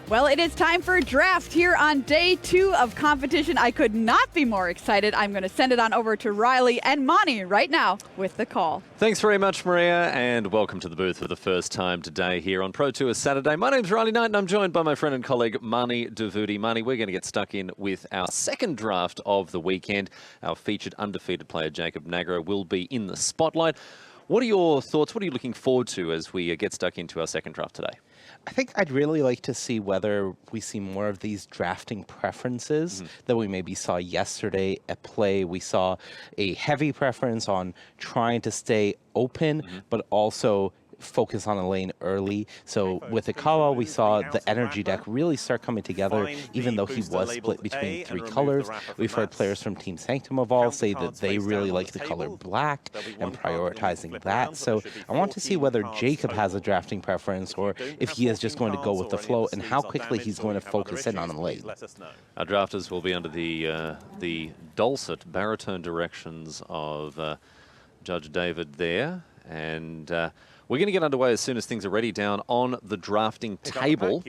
Well, it is time for a draft here on day 2 of competition. I could not be more excited. I'm going to send it on over to Riley and Monty right now with the call. Thanks very much, Maria, and welcome to the booth for the first time today here on Pro Tour Saturday. My name's Riley Knight, and I'm joined by my friend and colleague, Mani Davudi. Mani, we're going to get stuck in with our second draft of the weekend. Our featured undefeated player, Jacob Nagro, will be in the spotlight. What are your thoughts? What are you looking forward to as we get stuck into our second draft today? I think I'd really like to see whether we see more of these drafting preferences that we maybe saw yesterday at play. We saw a heavy preference on trying to stay open, but also focus on a lane early. So with Ikawa, we saw the energy deck really start coming together, even though he was split between 3 colors. We've heard players from Team Sanctum Evolve say that they really like the color black and prioritizing that. So I want to see whether Jacob has a drafting preference or if he is just going to go with the flow and how quickly he's going to focus in on a lane. Our drafters will be under the dulcet baritone directions of Judge David there, and we're going to get underway as soon as things are ready down on the drafting table.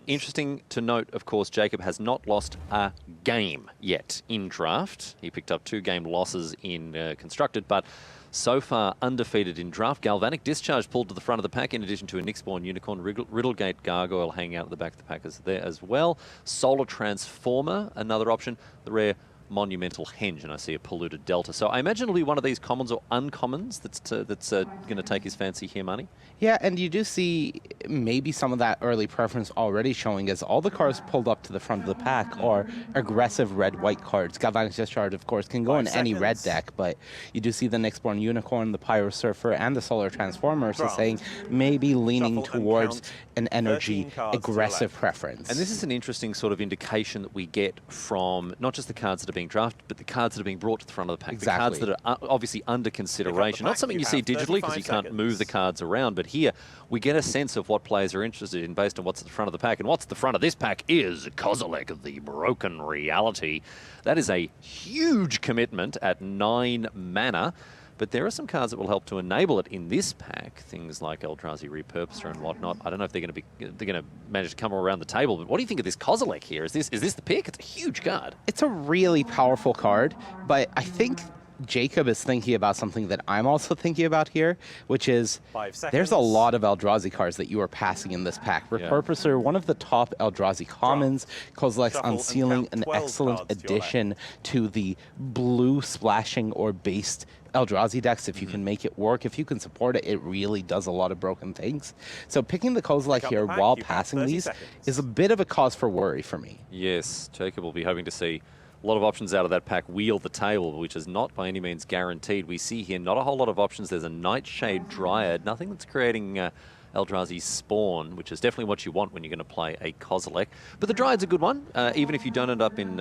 Interesting to note, of course, Jacob has not lost a game yet in draft. He picked up 2 game losses in Constructed, but so far undefeated in draft. Galvanic Discharge pulled to the front of the pack, in addition to a Nyxborn Unicorn. Riddlegate Gargoyle hanging out at the back of the pack is there as well. Solar Transformer, another option. The rare Monumental Henge, and I see a Polluted Delta. So I imagine it'll be one of these commons or uncommons that's going to take his fancy here, Money. Yeah, and you do see maybe some of that early preference already showing as all the cards pulled up to the front of the pack are aggressive red-white cards. Galvanic Discharge, of course, can go in any red deck, but you do see the Nyxborn Unicorn, the Pyro Surfer, and the Solar Transformer, so saying maybe leaning towards an energy aggressive preference. And this is an interesting sort of indication that we get from not just the cards that are being drafted, but the cards that are being brought to the front of the pack. Exactly. The cards that are obviously under consideration. Not something you see digitally because you can't move the cards around, but here we get a sense of what players are interested in based on what's at the front of the pack. And what's at the front of this pack is Kozilek, the Broken Reality. That is a huge commitment at 9 mana. But there are some cards that will help to enable it in this pack. Things like Eldrazi Repurposer and whatnot. I don't know if they're going to manage to come around the table. But what do you think of this Kozilek here? Is this the pick? It's a huge card. It's a really powerful card, but I think Jacob is thinking about something that I'm also thinking about here, which is there's a lot of Eldrazi cards that you are passing in this pack. Repurposer, one of the top Eldrazi commons. Kozilek's Unsealing, an excellent addition to the blue splashing or based Eldrazi decks. If you can make it work, if you can support it, it really does a lot of broken things. So picking the Kozilek here while passing these is a bit of a cause for worry for me. Yes, Jacob will be hoping to see a lot of options out of that pack wheel the table, which is not by any means guaranteed. We see here not a whole lot of options. There's a Nightshade Dryad, nothing that's creating Eldrazi Spawn, which is definitely what you want when you're going to play a Kozilek. But the Dryad's a good one. Even if you don't end up in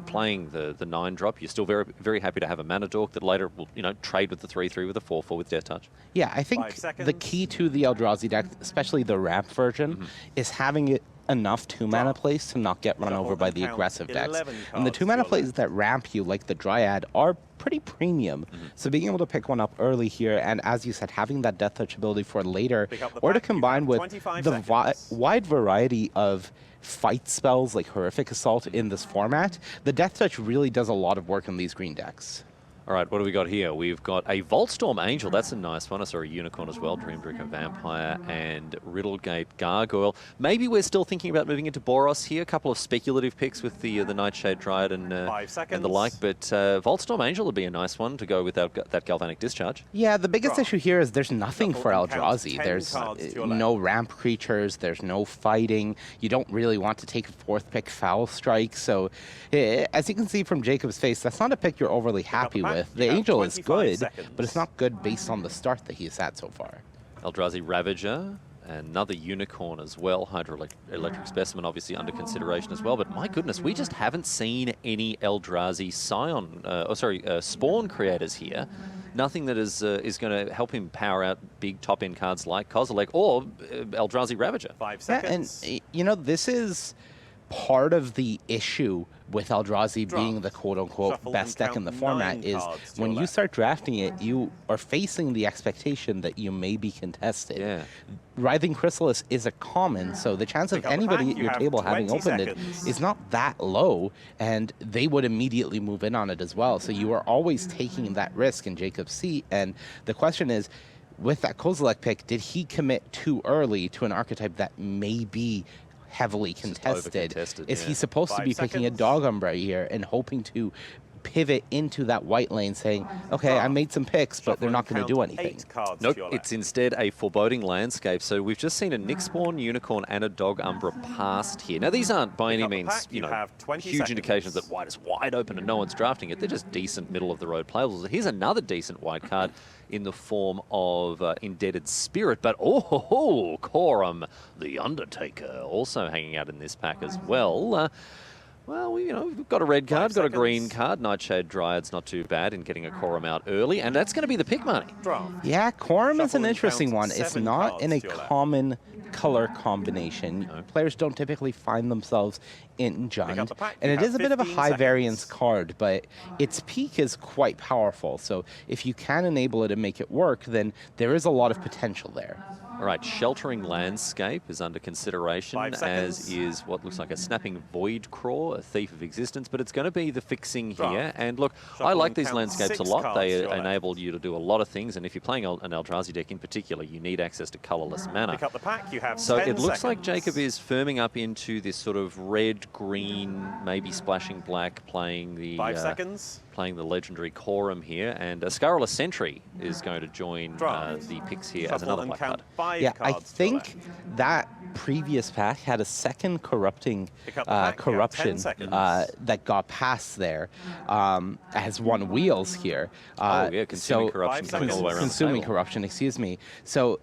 playing the 9-drop, you're still very, very happy to have a Mana Dork that later will, trade with the 3/3 with a 4/4 with Death Touch. Yeah, I think the key to the Eldrazi deck, especially the ramp version, is having it enough 2-mana plays to not get run over by the aggressive decks. And the 2-mana plays that ramp you, like the Dryad, are pretty premium. So being able to pick one up early here, and as you said, having that Death Touch ability for later, or to combine with the wide variety of fight spells like Horrific Assault in this format, the Death Touch really does a lot of work in these green decks. All right, what do we got here? We've got a Voltstorm Angel. That's a nice one. I saw a Unicorn as well, Dreamdrinker Vampire, and Riddlegate Gargoyle. Maybe we're still thinking about moving into Boros here. A couple of speculative picks with the Nightshade Dryad and the like, but Voltstorm Angel would be a nice one to go with that Galvanic Discharge. Yeah, the biggest issue here is there's nothing for Eldrazi. There's no ramp creatures, there's no fighting. You don't really want to take a 4th pick Foul Strike, so as you can see from Jacob's face, that's not a pick you're overly happy with. The Angel is good, but it's not good based on the start that he's had so far. Eldrazi Ravager, another Unicorn as well. Hydroelectric Specimen obviously under consideration as well, but my goodness, we just haven't seen any Eldrazi Spawn creators here. Nothing that is going to help him power out big top-end cards like Kozilek or Eldrazi Ravager. 5 seconds. Yeah, and this is part of the issue with Eldrazi being the Draft. quote-unquote Shuffle best and deck in the count format 9 is cards to when your you left. start drafting it, you are facing the expectation that you may be contested. Yeah. Writhing Chrysalis is a common, so the chance of Pick up the anybody pack, at you your have table having 20 opened seconds. it is not that low, and they would immediately move in on it as well. So you are always taking that risk in Jacob's seat, and the question is, with that Kozilek pick, did he commit too early to an archetype that may be heavily just contested? over-contested, Is yeah. he supposed to 5 be picking a seconds. Dog Umbra here and hoping to pivot into that white lane saying, okay, I made some picks, but they're Shuffle not and going to do count anything? 8 cards Nope, to your left. it's instead a foreboding landscape. So we've just seen a Nyxborn, Unicorn, and a Dog Umbra passed here. Now these aren't by any up the means, pack, you you know, have 20 huge seconds. indications that white is wide open and no one's drafting it. They're just decent middle of the road playables. Here's another decent white card in the form of Indebted Spirit, but oh, Corum, the Undertaker, also hanging out in this pack as well. Well, we've got a red card, 5 got a green seconds. card. Nightshade Dryad's not too bad in getting a Corum out early, and that's going to be the pick money. Draft. Yeah, Quorum is Shuffle an and interesting count one. It's 7 not cards in a to your left. common color combination. Players don't typically find themselves in Jund, the pack. and You it have is a bit of a 15 high variance seconds. card, but its peak is quite powerful. So if you can enable it and make it work, then there is a lot of potential there. All right, Sheltering Landscape is under consideration, 5 as seconds. is what looks like a Snapping Void Craw, a Thief of Existence, but it's going to be the fixing here. Draft. And look, I Shuffle like and these count landscapes a 6 lot. cards They to your left. enable you to do a lot of things, and if you're playing an Eldrazi deck in particular, you need access to colorless mana. Pick up the pack, you have So 10 it looks like seconds. Jacob is firming up into this sort of red, green, maybe splashing black, playing the 5 seconds. playing the legendary Corum here, and a Scurrilous Sentry is going to join Draft. the picks here as Shuffle another and black count card. 5 Yeah, cards I to your think left. that previous pack had a second corrupting Pick up the pack, you have 10 corruption seconds. that got passed there. Has won wheels here. Oh yeah, consuming so- corruption 5 coming all the way around consuming the table. corruption, excuse me. So,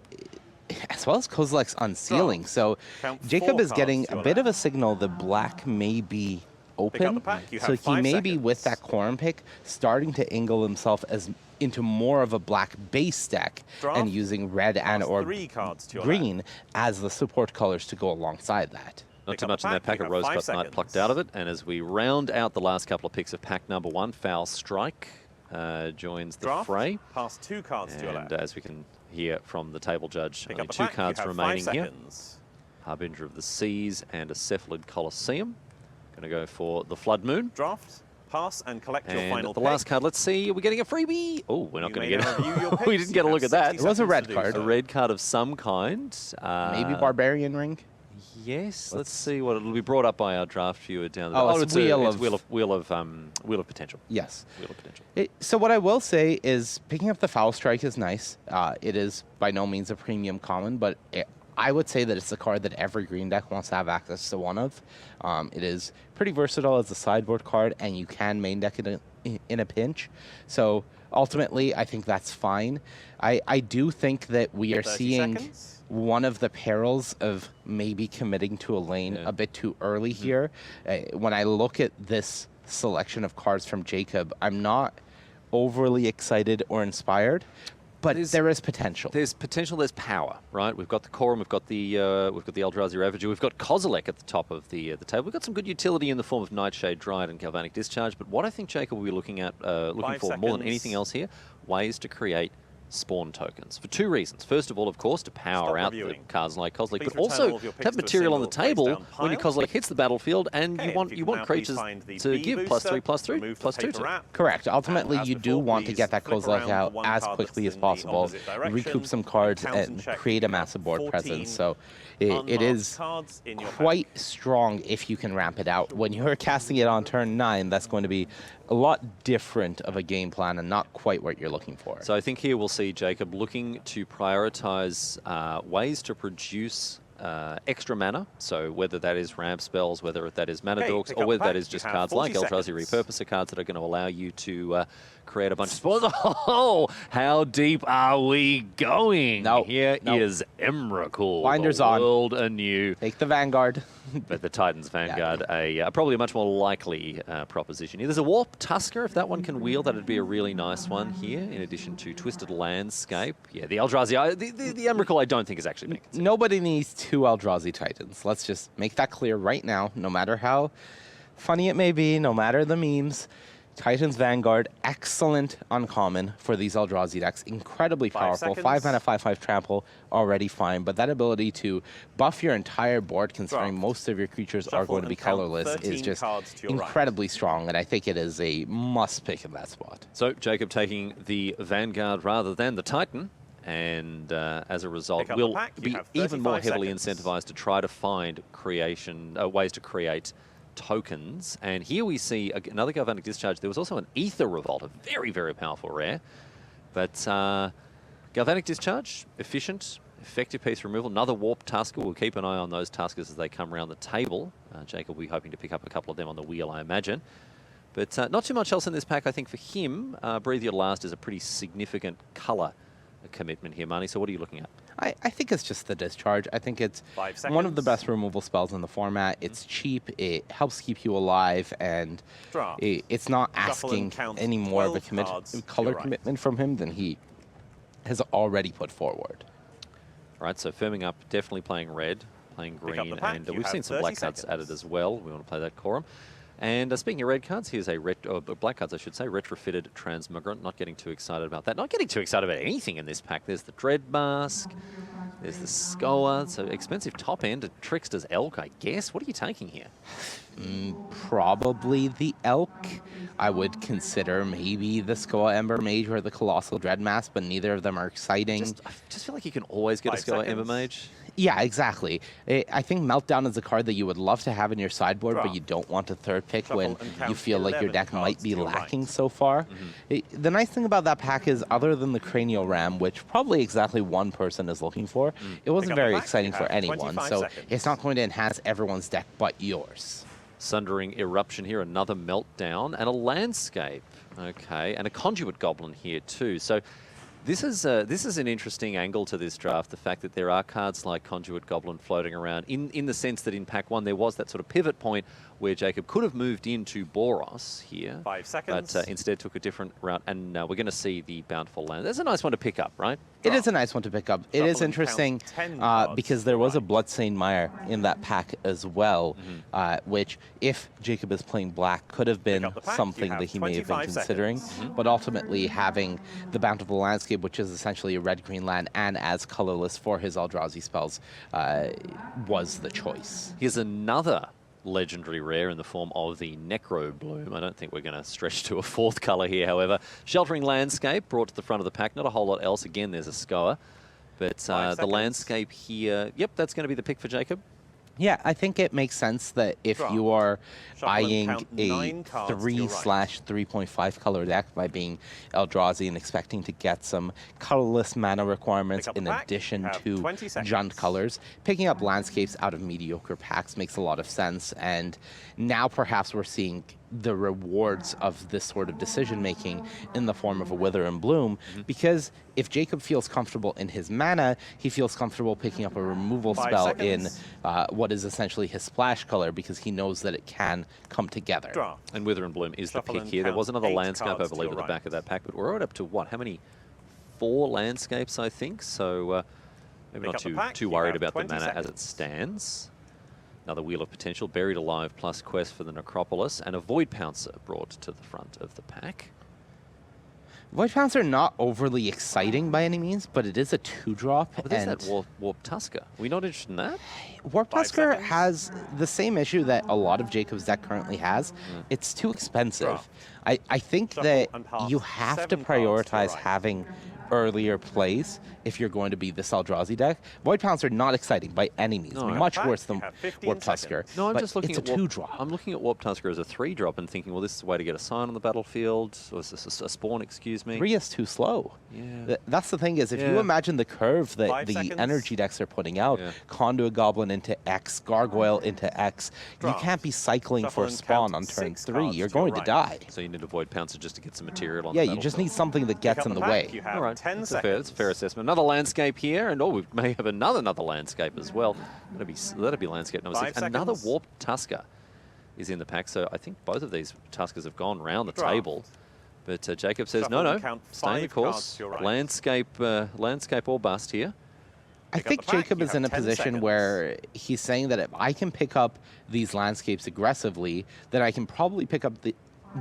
as well as Kozilek's unsealing. So, Count 4 Jacob is cards getting to a your bit of a left. signal that black may be up open. the pack, you So have he 5 may be with seconds. that Quorum pick starting to angle himself as into more of a black base deck Draft. and using red and Pass or 3 cards to your green as the support colors to go alongside that. Not Pick too up much the in that pack, pack you of have 5 Rosebud Knight seconds. plucked out of it. And as we round out the last couple of picks of pack number 1, Foul Strike joins the Draft. fray. Pass 2 cards to your And left. as we can hear from the table judge, Pick only up the 2 pack, cards you have remaining 5 here. seconds. Harbinger of the Seas and a Cephalid Colosseum. Going to go for the Flood Moon. Draft. Pass and collect your And final the pick. last card, let's see, are we getting a freebie? Oh, we're not You going may to now review your get we picks. didn't get a You look have at that. 60 It was a seconds red to do card. so. A red card of some kind. Maybe Barbarian Ring? Yes, let's see what it'll be brought up by our draft viewer down the Oh, it's Wheel it's of- Wheel of Potential. Yes. Wheel of Potential. So what I will say is picking up the Foul Strike is nice. It is by no means a premium common, but I would say that it's a card that every green deck wants to have access to one of. It is pretty versatile as a sideboard card, and you can main deck it in a pinch. So ultimately, I think that's fine. I do think that we are 30 seeing seconds. one of the perils of maybe committing to a lane Yeah. a bit too early here. When I look at this selection of cards from Jacob, I'm not overly excited or inspired, but there is potential. There's potential, there's power, right? We've got the Corum, we've got the Eldrazi Ravager, we've got Kozilek at the top of the table. We've got some good utility in the form of Nightshade Dryad and Galvanic Discharge, but what I think Jacob will be looking at, looking 5 for more than seconds. anything else here, ways to create spawn tokens for 2 reasons. First of all, of course, to power Stop out the reviewing. cards like Kozilek, Please but return also all of your to picks have to a material on the single table face-down when your pile. Kozilek hits the battlefield, and Okay, you want if you can want now please creatures find the to B give booster, +3/+3, remove the +2/2. paper wrap. Correct. Ultimately, And as you do before, want to please get that flip Kozilek around out the one as card quickly that's as in the possible, opposite direction, recoup some cards, count and check. create a You have massive board 14 presence. So it unmarked is cards in your quite pack. strong if you can ramp it out. When you're casting it on turn 9, that's going to be a lot different of a game plan and not quite what you're looking for. So I think here we'll see Jacob looking to prioritize ways to produce extra mana. So whether that is ramp spells, whether that is mana Okay, dorks, pick or up whether the that pack. is You just have cards like 40 Eldrazi seconds. Repurposer cards that are going to allow you to create a bunch of spawns. Oh, how deep are we going? No, Here no. is Emrakul, Blinders the on. world anew. Take the Vanguard. But the Titans Vanguard, probably a much more likely proposition. There's a Warp Tusker. If that one can wheel, that'd be a really nice one here, in addition to Twisted Landscape. Yeah, the Eldrazi, the Emrakul I don't think is actually being considered. Nobody needs 2 Eldrazi Titans. Let's just make that clear right now, no matter how funny it may be, no matter the memes. Titans Vanguard, excellent uncommon for these Eldrazi decks. Incredibly 5 powerful. seconds. 5 mana, 5/5 trample, already fine. But that ability to buff your entire board, considering Draft. most of your creatures are Shuffle going to be and count colorless, is 13 just cards to your right. incredibly strong. And I think it is a must pick in that spot. So Jacob taking the Vanguard rather than the Titan. And as a result, Pick up the will pack. You be have even more 35 heavily seconds. incentivized to try to find ways to create tokens. And here we see another Galvanic Discharge. There was also an Ether Revolt, a very, very powerful rare. But Galvanic Discharge, efficient, effective piece removal. Another Warp Tusker. We'll keep an eye on those Tuskers as they come around the table. Jacob will be hoping to pick up a couple of them on the wheel, I imagine. But not too much else in this pack, I think, for him. Breathe Your Last is a pretty significant color commitment here, Marnie. So what are you looking at? I think it's just the discharge. I think it's 5 one of the seconds. best removal spells in the format. It's cheap. It helps keep you alive, and Draw. it's not Shuffle and asking count any more of a 12 cards to color your right. commitment from him than he has already put forward. All right, so firming up, definitely playing red, playing Pick up green, the pack. and You we've have seen some 30 black cards seconds. added as well. We want to play that quorum. And speaking of red cards, here's a black cards, I should say, retrofitted Transmigrant. Not getting too excited about that. Not getting too excited about anything in this pack. There's the Dread Mask, there's the Skoa, so expensive top end, a Trickster's Elk, I guess. What are you taking here? Probably the Elk. I would consider maybe the Skoa Ember Mage or the Colossal Dread Mask, but neither of them are exciting. I just feel like you can always get a 5 Skoa Ember seconds. Mage. Yeah, exactly. I think Meltdown is a card that you would love to have in your sideboard, Draw. but you don't want a third pick Shuffle when and you count feel like your 11 deck might cards be to your lacking right. so far. The nice thing about that pack is, other than the Cranial Ram, which probably exactly one person is looking for, it wasn't Pick up the very pack. exciting You for have anyone, 25 so seconds. it's not going to enhance everyone's deck but yours. Sundering Eruption here, another Meltdown, and a Landscape. Okay, and a Conduit Goblin here too. So this is an interesting angle to this draft, the fact that there are cards like Conduit Goblin floating around, in the sense that in pack 1 there was that sort of pivot point where Jacob could have moved into Boros here. 5 seconds. But instead took a different route, and we're going to see the Bountiful Land. That's a nice one to pick up, right? It is a nice one to pick up. It Shuffle is and count interesting 10 cards because to there the was a right. Bloodstained Mire in that pack as well, which, if Jacob is playing black, could have been up the pack. You something have that he may have been 25 considering. seconds. But ultimately, having the Bountiful Landscape, which is essentially a red-green land and as colorless for his Eldrazi spells, was the choice. Here's another legendary rare in the form of the Necro Bloom. I don't think we're going to stretch to a fourth color here, however. Sheltering Landscape brought to the front of the pack. Not a whole lot else. Again, there's a Skoa. But 5 the seconds. landscape here, yep, that's going to be the pick for Jacob. Yeah, I think it makes sense that if Draw. you are Shuffle and buying count a 9 cards to your right. 3/3.5 color deck by being Eldrazi and expecting to get some colorless mana requirements Pick up the in pack. addition Have to 20 seconds. Junt colors, picking up landscapes out of mediocre packs makes a lot of sense. And now perhaps we're seeing the rewards of this sort of decision making in the form of a Wither and Bloom, because if Jacob feels comfortable in his mana, he feels comfortable picking up a removal 5 spell seconds. in what is essentially his splash color, because he knows that it can come together. Draw. And Wither and Bloom is Shuffle the pick and here. There count was another 8 landscape, I cards to believe, your at the back right. of that pack, but we're right up to what? How many? 4 landscapes, I think. So maybe Pick not up the pack. too You worried have about the 20 mana as seconds. it stands. Another Wheel of Potential, Buried Alive plus Quest for the Necropolis, and a Void Pouncer brought to the front of the pack. Void Pouncer not overly exciting by any means, but it is a 2-drop. But there's And that Warp Tusker. Are we not interested in that? Warp 5 Tusker seconds. has the same issue that a lot of Jacob's deck currently has. It's too expensive. Draw. I think Shuffle that and pass you have to 7 cards to your prioritize right. having earlier plays if you're going to be this Eldrazi deck. Void Pouncer not exciting by any means. No. Much Pack, worse you than have 15 Warp Tusker. seconds. No, I'm but just looking it's at a 2-drop. I'm looking at Warp Tusker as a 3-drop and thinking, well, this is a way to get a sign on the battlefield, or a spawn, excuse me. 3 is too slow. Yeah. That's the thing, is if you Yeah. imagine the curve that 5 the seconds. energy decks are putting out, Yeah. Conduit Goblin into X, Gargoyle into X, you Draw. can't be cycling Shuffle for a and spawn count on turn 6 3. cards You're to your going to right. die. So you need a Void Pouncer just to get some material on Yeah, the you just battlefield. need something that Pick gets up in the pack. way. You have All right, 10 that's seconds. that's a fair assessment. Another landscape here, and we may have another landscape as well. That'll be landscape number 6. 5 Another seconds. Warp Tusker is in the pack, so I think both of these Tuskers have gone round the Draw. table. But Jacob says, Shuffle no, and count stay the 5 cards course. to your right. Landscape or bust here. I Pick up think the pack, Jacob you is have in a 10 position seconds. where he's saying that if I can pick up these landscapes aggressively, then I can probably pick up the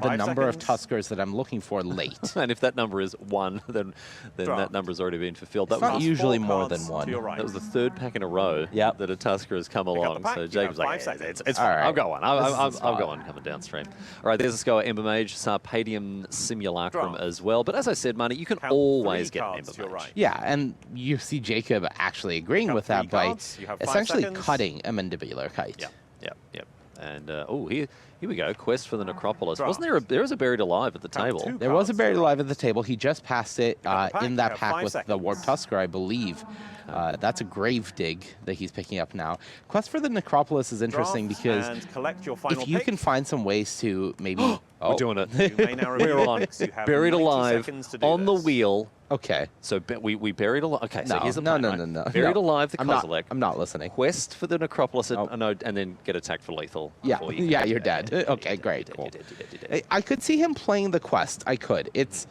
5 number of seconds. Tuskers that I'm looking for late. And if that number is 1, then that Draft. number's already been fulfilled. It's That not was, Pass usually 4 more cards than one. To your right. that was the 3rd pack in a row Yep. that a Tusker has come up the along. pack, So you Jacob's have like, 5 seconds. it's All fine. right. I'm going. This is I'll spot. go on coming downstream. All right, there's a Scoa Ember Mage, Sarpadium Simulacrum Draft. as well. But as I said, Money, you can Count always 3 get an cards Ember to your Mage. right. Yeah, and you see Jacob actually agreeing Pick up with that 3 by cards, you have 5 essentially seconds. cutting a mandibular kite. Yep. And oh, here we go. Quest for the Necropolis. Draft. Wasn't there was a buried alive at the Count table? 2 There was a cards buried to your alive at the table. He just passed it up the pack, in you that have pack 5 with the seconds. Warp Tusker, I believe. That's a grave dig that he's picking up now. Quest for the Necropolis is interesting Draft because and collect your final if you pick. can find some ways to maybe... We're doing it. You may now review We're your on. picks. You have Buried 90 alive seconds to do on the this. wheel. Okay. So we buried alive. Okay, so No, here's the no, plan, no, right? no, no. Buried No. alive the I'm not, Kozilek. I'm not listening. Quest for the Necropolis, Nope. and then get attacked for lethal. Yeah, before you can- yeah, you're dead. Okay, great, you're cool. dead, you're dead. I could see him playing the quest. I could. It's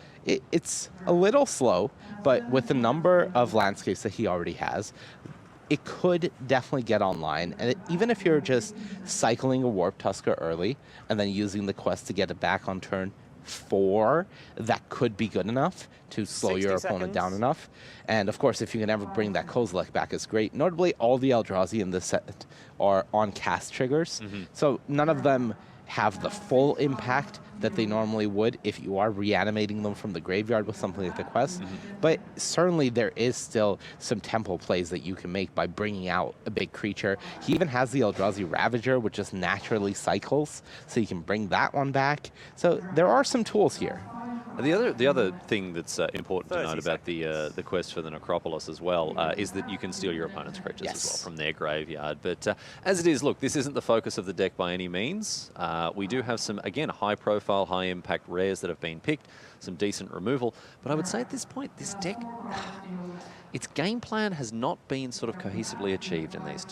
a little slow, but with the number of landscapes that he already has, it could definitely get online. And even if you're just cycling a Warp Tusker early and then using the quest to get it back on turn 4, that could be good enough to slow 60 your opponent seconds. down enough. And of course, if you can ever bring that Kozilek back, it's great. Notably, all the Eldrazi in this set are on cast triggers, so none of them have the full impact that they normally would if you are reanimating them from the graveyard with something like the quest. But certainly there is still some tempo plays that you can make by bringing out a big creature. He even has the Eldrazi Ravager, which just naturally cycles, so you can bring that one back. So there are some tools here. The other thing that's important to 30 note about the quest for the Necropolis as well is that you can steal your opponent's creatures as well Yes. from their graveyard. But as it is, look, this isn't the focus of the deck by any means. We do have some, again, high-profile, high-impact rares that have been picked, some decent removal. But I would say at this point, this deck, its game plan has not been sort of cohesively achieved in these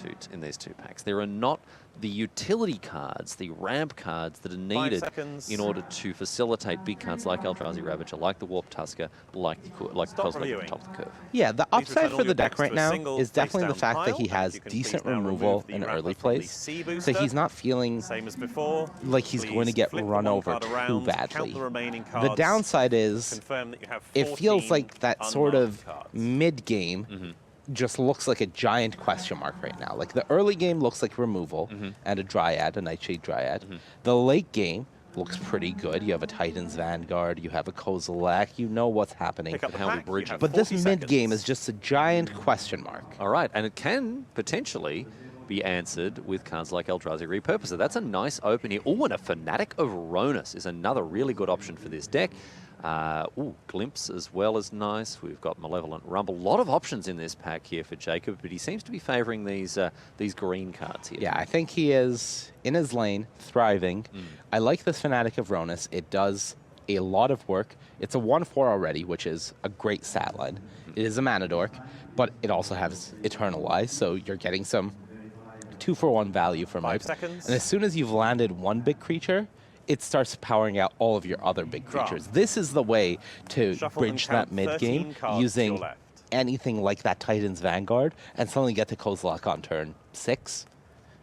two packs. There are not the utility cards, the ramp cards that are needed seconds. in order to facilitate big cards like Eldrazi Ravager, like the Warp Tusker, like the Stop Kozilek at the reviewing. top of the curve. Yeah, the Please upside return for all the your deck picks right to a now single is definitely the face-down fact that pile, he and has you can decent please now removal remove the in wrapper early from the plays. C So booster. he's not feeling Same as before. like he's going to Please get flip the run one over card too around, badly. Count the remaining The cards. downside is Confirm that you have it feels 14 like that sort of unmarked cards. mid-game just looks like a giant question mark right now. Like the early game looks like removal and a Dryad, a Nightshade Dryad. The late game looks pretty good. You have a Titan's Vanguard, you have a Kozilek, you know what's happening. Pick up the how we pack, you bridge have it. But this 40 mid-game seconds. is just a giant question mark. All right, and it can potentially be answered with cards like Eldrazi Repurposer. That's a nice open here. Oh, and a Fanatic of Ronus is another really good option for this deck. Glimpse as well is nice. We've got Malevolent Rumble. A lot of options in this pack here for Jacob, but he seems to be favouring these green cards here. Yeah, I think he is in his lane, thriving. I like this Fanatic of Ronus. It does a lot of work. It's a 1/4 already, which is a great stat line. It is a mana dork, but it also has Eternalize, so you're getting some 2-for-1 value from 5 it. seconds. And as soon as you've landed one big creature, it starts powering out all of your other big Draw. creatures. This is the way to Shuffle and bridge count that mid-game 13 cards to using your left. anything like that Titan's Vanguard and suddenly get to Kozilek on turn 6.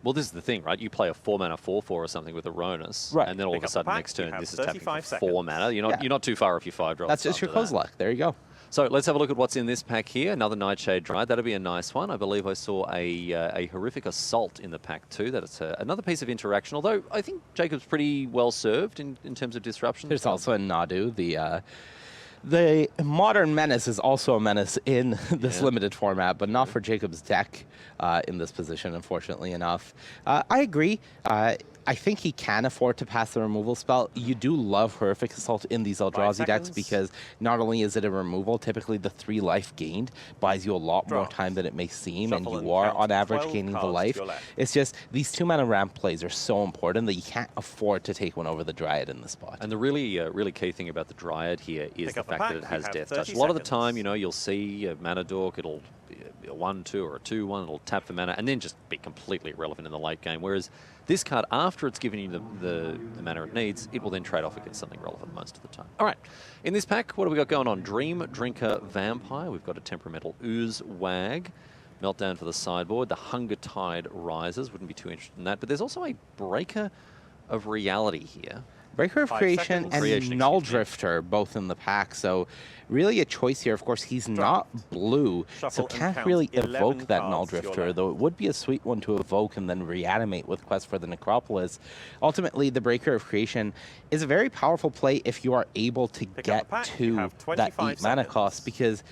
Well, this is the thing, right? You play a 4-mana 4/4 or something with a Ronus, Right. and then all Pick of a up the sudden pack, next you turn have this is tapping for 35 4 seconds. mana. Yeah. You're not too far if you 5-drop. That's just your after that. Kozilek. There you go. So let's have a look at what's in this pack here. Another Nightshade Dryad. That'll be a nice one. I believe I saw a Horrific Assault in the pack too. That's another piece of interaction, although I think Jacob's pretty well served in terms of disruption. There's also a Nadu. The Modern Menace is also a menace in this Yeah. limited format, but not for Jacob's deck in this position, unfortunately enough. I agree. I think he can afford to pass the removal spell. You do love Horrific Assault in these Eldrazi decks seconds. because not only is it a removal, typically the 3 life gained buys you a lot more Draw. time than it may seem, Shuffle and and you are count on average 12 gaining the cards to life. your left. It's just these 2-mana ramp plays are so important that you can't afford to take one over the Dryad in this spot. And the really key thing about the Dryad here is Pick the up the fact that pack. it has You have Death 30 Touch. A lot of the seconds. time, you know, you'll see a Mana Dork, it'll be a 1/2 or a 2/1, it'll tap for mana, and then just be completely irrelevant in the late game. Whereas this card, after it's given you the mana it needs, it will then trade off against something relevant most of the time. All right, in this pack, what have we got going on? Dream Drinker Vampire. We've got a Temperamental Ooze Wag. Meltdown for the sideboard. The Hunger Tide Rises. Wouldn't be too interested in that. But there's also a Breaker of Reality here. Breaker of 5 Creation seconds. and Creation, Null excuse me. Drifter both in the pack, so really a choice here. Of course, he's not blue, so Shuffle and can't count really 11 evoke that Null cards to your Drifter, left. though it would be a sweet one to evoke and then reanimate with Quest for the Necropolis. Ultimately, the Breaker of Creation is a very powerful play if you are able to Pick up get the pack. You to have that 25 8 mana seconds. cost, because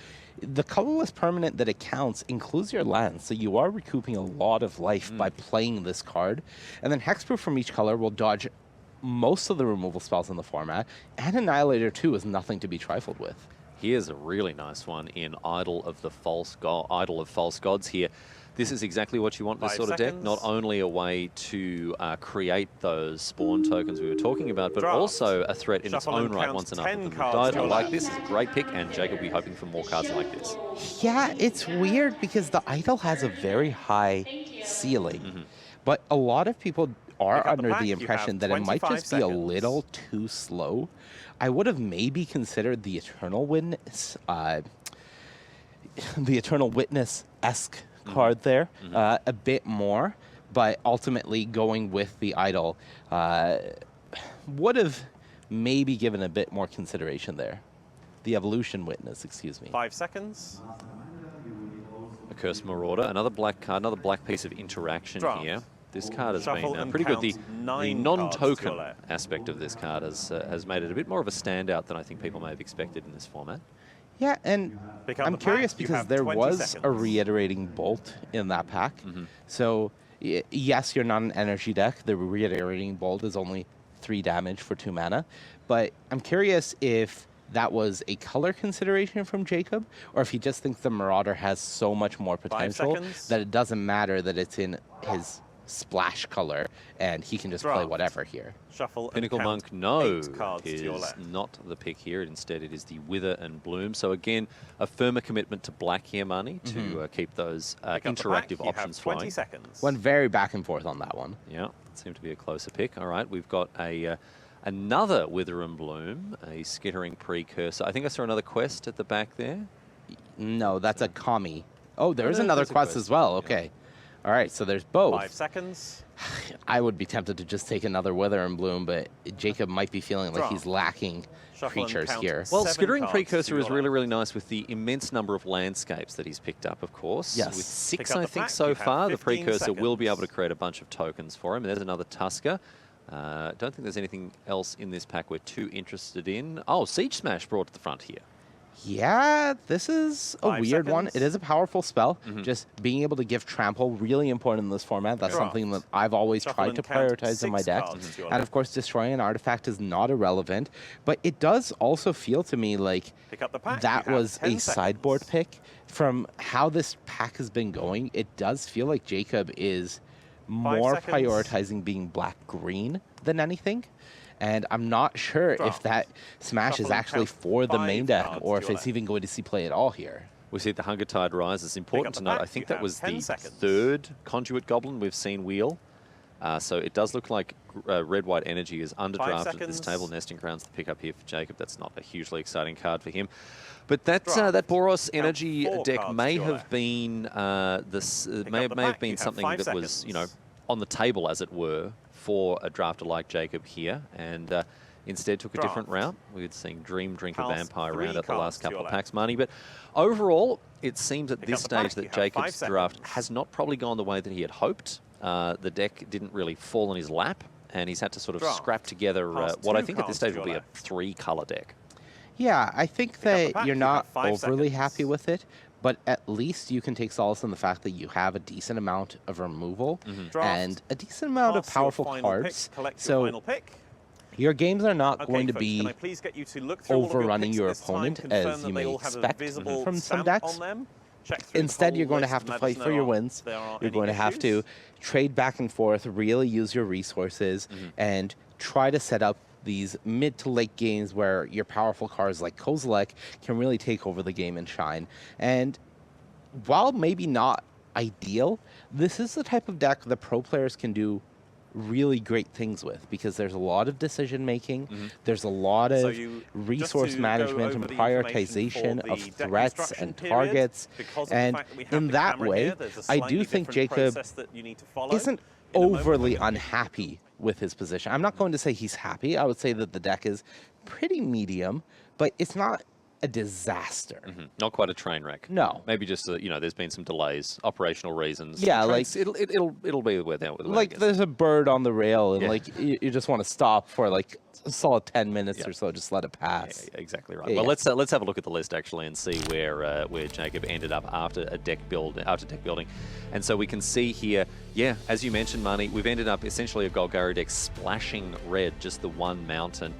the colorless permanent that it counts includes your lands, so you are recouping a lot of life by playing this card. And then Hexproof from each color will dodge most of the removal spells in the format, and Annihilator 2 is nothing to be trifled with. Here's a really nice one in Idol of False Gods here. This is exactly what you want in this 5 sort of deck. seconds. Not only a way to create those spawn tokens we were talking about, but Draft. also a threat in Shuffle its own and right count once enough 10 of them have cards died. to I your like left. this. It's a great pick, and Jacob will be hoping for more cards like this. Yeah, it's weird because the idol has a very high ceiling, but a lot of people are Pick up the under pack. the You have impression that it might 25 just be a seconds. little too slow. I would have maybe considered the Eternal Witness, esque card there a bit more, but ultimately going with the idol would have maybe given a bit more consideration there. The Evolution Witness, excuse me. 5 seconds. A Cursed Marauder, another black card, another black piece of interaction Draft. here. This card has Shuffle been and pretty good. count The 9 cards to non-token your left. aspect of this card has made it a bit more of a standout than I think people may have expected in this format. Yeah, and Pick up I'm the pack. curious You because have there 20 was a seconds. reiterating bolt in that pack. So yes, you're not an energy deck. The reiterating bolt is only 3 damage for 2 mana. But I'm curious if that was a color consideration from Jacob, or if he just thinks the Marauder has so much more potential seconds. that it doesn't matter that it's in his splash color and he can just play Draft. whatever here. Shuffle and Pinnacle count Monk, no, 8 cards to your is left. not the pick here. Instead, it is the Wither and Bloom. So again, a firmer commitment to black here, Money, to keep those Pick up the pack. interactive You have options 20 flowing. seconds. Went very back and forth on that one. Yeah, it seemed to be a closer pick. All right, we've got a another Wither and Bloom, a Skittering Precursor. I think I saw another quest at the back there. No, that's a Kami. Oh, there's no, another there's a quest quest, as well. yeah. Okay. All right, so there's both. 5 seconds. I would be tempted to just take another Wither and Bloom, but Jacob might be feeling like he's Draft. lacking Shuffle and creatures count here. Well, 7 Skittering cards Precursor to is your really, left. really nice with the immense number of landscapes that he's picked up, of course. Yes. With 6, Pick up I the think, pack. so You have far. The 15 Precursor will be able to seconds. create a bunch of tokens for him. There's another Tusker. Don't think there's anything else in this pack we're too interested in. Oh, Siege Smash brought to the front here. Yeah, this is a 5 weird one. It seconds. is a powerful spell. Just being able to give trample, really important in this format. That's Draft. something that I've always Shuffle tried and to count prioritize in my 6 deck. cards to your And left. of course, destroying an artifact is not irrelevant, but it does also feel to me like Pick up the pack. that You have was 10 a sideboard seconds. pick. From how this pack has been going, it does feel like Jacob is more seconds. prioritizing being black-green than anything. And I'm not sure if Draft. that smash Shuffle is and actually count for the 5 main deck, cards or to if your it's left. even going to see play at all here. We see the Hunger Tide Rise. It's important the to note. pack. I think You that have was 10 the seconds. 3rd Conduit Goblin we've seen wheel. So it does look like red-white energy is underdrafted at this seconds. table. Nesting Grounds to pick up here for Jacob. That's not a hugely exciting card for him. But that Draft. that Boros Count energy 4 deck cards may to your have left. been this Pick may up the have pack. been You have something 5 that was seconds. on the table, as it were, for a drafter like Jacob here, and instead took a different Draft. route. We were seeing Dream Drinker Pass Vampire 3 round at the last cards to couple your of left. packs, Money. But overall, it seems at Pick this up the pack. stage You that have 5 Jacob's draft seconds. has not probably gone the way that he had hoped. The deck didn't really fall in his lap, and he's had to sort of Draft. scrap together Pass what I 2 think at this cards stage to will your be a left. 3-color deck. Yeah, I think up the that pack. you're You not have 5 overly seconds. happy with it, but at least you can take solace in the fact that you have a decent amount of removal Draft. and a decent amount of Pass your powerful final cards. Pick. Collect your So final pick. your games are not Okay, going to folks, be can I please get you to look through all of your overrunning picks your this time, opponent, confirm as that you they may all have a expect visible from some stamp decks. on them? Check through the Instead, whole you're going to list have and to let fight us for know your if wins. there are You're any going to have to issues. trade back and forth, really use your resources, and try to set up these mid to late games where your powerful cards like Kozilek can really take over the game and shine. And while maybe not ideal, this is the type of deck that pro players can do really great things with, because there's a lot of decision making, there's a lot So of you, resource just to go management and over the information prioritization for of the deck threats construction and period, targets. because of the And fact that we have in the that camera way, here, there's a I slightly do think different Jacob process that you need to follow. isn't In a moment, overly we're gonna- unhappy with his position. I'm not going to say he's happy. I would say that the deck is pretty medium, but it's not a disaster. Not quite a train wreck. No. Maybe just there's been some delays, operational reasons. Yeah, Trains, it'll be where that. Like there's a bird on the rail, and Yeah. like you just want to stop for like a solid 10 minutes Yeah. or so, just let it pass. Yeah, exactly right. Yeah, Well, yeah. let's have a look at the list actually and see where Jacob ended up after deck building, and so we can see here. Yeah, as you mentioned, Marnie, we've ended up essentially a Golgari deck splashing red, just the one mountain.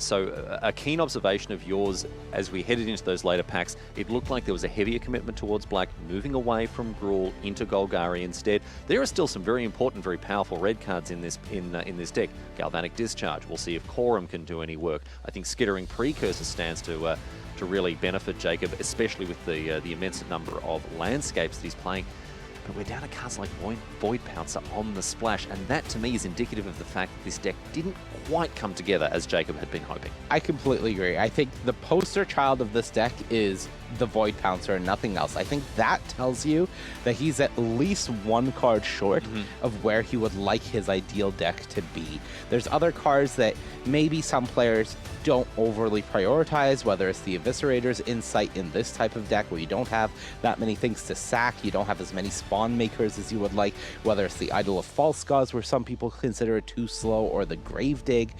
So a keen observation of yours as we headed into those later packs, it looked like there was a heavier commitment towards black, moving away from Gruul into Golgari instead. There are still some very important, very powerful red cards in this deck. Galvanic Discharge. We'll see if Quorum can do any work. I think Skittering Precursor stands to really benefit Jacob, especially with the immense number of landscapes that he's playing. But we're down to cards like Void Pouncer on the splash, and that to me is indicative of the fact that this deck didn't quite come together as Jacob had been hoping. I completely agree. I think the poster child of this deck is the Void Pouncer and nothing else. I think that tells you that he's at least one card short of where he would like his ideal deck to be. There's other cards that maybe some players don't overly prioritize, whether it's the Eviscerator's Insight in this type of deck where you don't have that many things to sack, you don't have as many spawn makers as you would like, whether it's the Idol of False Gods where some people consider it too slow, or the Grave Dig.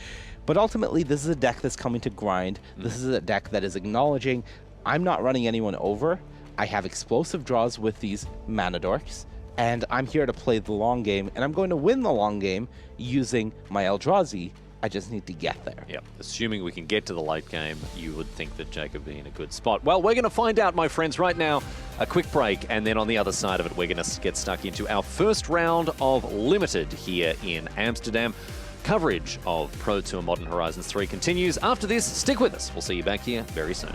But ultimately, this is a deck that's coming to grind. This is a deck that is acknowledging, I'm not running anyone over. I have explosive draws with these Mana Dorks, and I'm here to play the long game, and I'm going to win the long game using my Eldrazi. I just need to get there. Yep. Assuming we can get to the late game, you would think that Jacob would be in a good spot. Well, we're going to find out, my friends, right now. A quick break, and then on the other side of it, we're going to get stuck into our first round of Limited here in Amsterdam. Coverage of Pro Tour Modern Horizons 3 continues. After this, stick with us. We'll see you back here very soon.